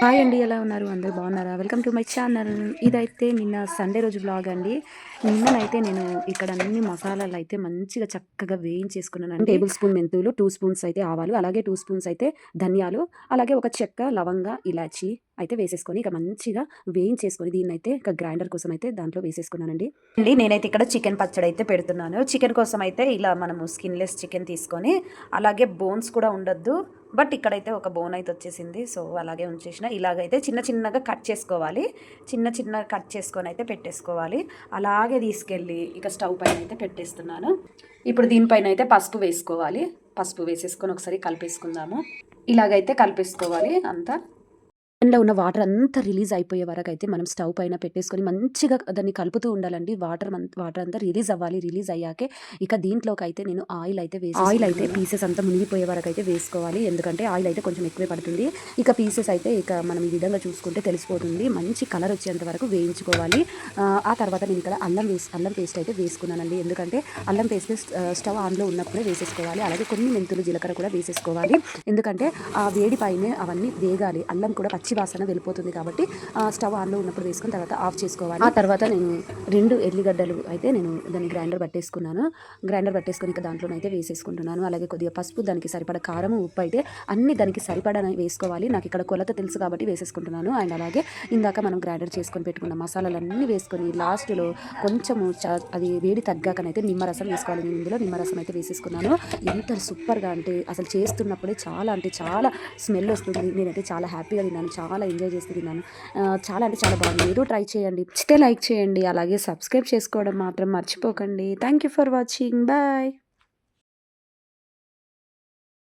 Hi అండి. ఎలా ఉన్నారు? అందరూ బాగున్నారా? Welcome to my channel. ఇదైతే నిన్న సండే రోజు వ్లాగ్ అండి. నిన్ననైతే నేను ఇక్కడ అన్ని మసాలాలైతే మంచిగా చక్కగా వేయించేసుకున్నానండి. టేబుల్ స్పూన్ మెంతులు, 2 స్పూన్స్ అయితే ఆవాలు, అలాగే 2 స్పూన్స్ అయితే ధనియాలు, అలాగే ఒక చెక్క, లవంగ, ఇలాచి అయితే వేసేసుకొని ఇక మంచిగా వేయించేసుకొని దీన్నైతే ఇక గ్రైండర్ కోసం అయితే దాంట్లో వేసేసుకున్నానండి. నేనైతే ఇక్కడ చికెన్ పచ్చడి అయితే పెడుతున్నాను. చికెన్ కోసం అయితే ఇలా మనము స్కిన్లెస్ చికెన్ తీసుకొని అలాగే బోన్స్ కూడా ఉండొద్దు. బట్ ఇక్కడైతే ఒక బోన్ అయితే వచ్చేసింది. సో అలాగే ఉంచేసిన. ఇలాగైతే చిన్న చిన్నగా కట్ చేసుకోవాలి. చిన్న చిన్న కట్ చేసుకొని అయితే పెట్టేసుకోవాలి. అలాగే తీసుకెళ్ళి ఇక స్టవ్ పైన అయితే పెట్టేస్తున్నాను. ఇప్పుడు దీనిపైన అయితే పసుపు వేసుకోవాలి. పసుపు వేసేసుకొని ఒకసారి కలిపేసుకుందాము. ఇలాగైతే కలిపేసుకోవాలి అంతా. లో ఉన్న వాటర్ అంతా రిలీజ్ అయిపోయే వరకు అయితే మనం స్టవ్ పైన పెట్టేసుకొని మంచిగా దాన్ని కలుపుతూ ఉండాలండి. వాటర్ అంతా రిలీజ్ అవ్వాలి. రిలీజ్ అయ్యాకే ఇక దీంట్లోకి అయితే నేను ఆయిల్ అయితే పీసెస్ అంతా మునిగిపోయే వరకు అయితే వేసుకోవాలి. ఎందుకంటే ఆయిల్ అయితే కొంచెం ఎక్కువే పడుతుంది. ఇక పీసెస్ అయితే ఇక మనం ఈ విధంగా చూసుకుంటే తెలిసిపోతుంది. మంచి కలర్ వచ్చేంత వరకు వేయించుకోవాలి. ఆ తర్వాత నేను ఇక్కడ అల్లం పేస్ట్ అయితే వేసుకున్నానండి. ఎందుకంటే అల్లం పేస్ట్ స్టవ్ ఆన్లో ఉన్నప్పుడే వేసేసుకోవాలి. అలాగే కొన్ని మెంతులు, జీలకర్ర కూడా వేసేసుకోవాలి. ఎందుకంటే ఆ వేడి పైనే అవన్నీ వేగాలి. అల్లం కూడా పచ్చి వాసన వెళ్ళిపోతుంది కాబట్టి స్టవ్ ఆన్లో ఉన్నప్పుడు వేసుకుని తర్వాత ఆఫ్ చేసుకోవాలి. ఆ తర్వాత నేను 2 ఎల్లిగడ్డలు అయితే నేను దాన్ని గ్రైండర్ పట్టేసుకొని ఇక దాంట్లోనైతే వేసేసుకుంటున్నాను. అలాగే కొద్దిగా పసుపు, దానికి సరిపడా కారం, ఉప్పు అయితే అన్ని దానికి సరిపడా వేసుకోవాలి. నాకు ఇక్కడ కొలత తెలుసు కాబట్టి వేసేసుకుంటున్నాను. అండ్ అలాగే ఇందాక మనం గ్రైండర్ చేసుకొని పెట్టుకున్న మసాలాలన్నీ వేసుకొని లాస్ట్లో కొంచెము అది వేడి తగ్గాకనైతే నిమ్మరసం వేసుకోవాలి. నేను ఇందులో నిమ్మరసం అయితే వేసేసుకున్నాను. ఎంత సూపర్గా అంటే అసలు చేస్తున్నప్పుడే చాలా అంటే చాలా స్మెల్ వస్తుంది. నేనైతే చాలా హ్యాపీగా తిన్నాను. చాలా ఎంజాయ్ చేస్తూ తిన్నాను. చాలా అంటే చాలా బాగుంది. మీరు ట్రై చేయండి. నచ్చితే లైక్ చేయండి. అలాగే సబ్స్క్రైబ్ చేసుకోవడం మాత్రం మర్చిపోకండి. Thank you for watching. Bye.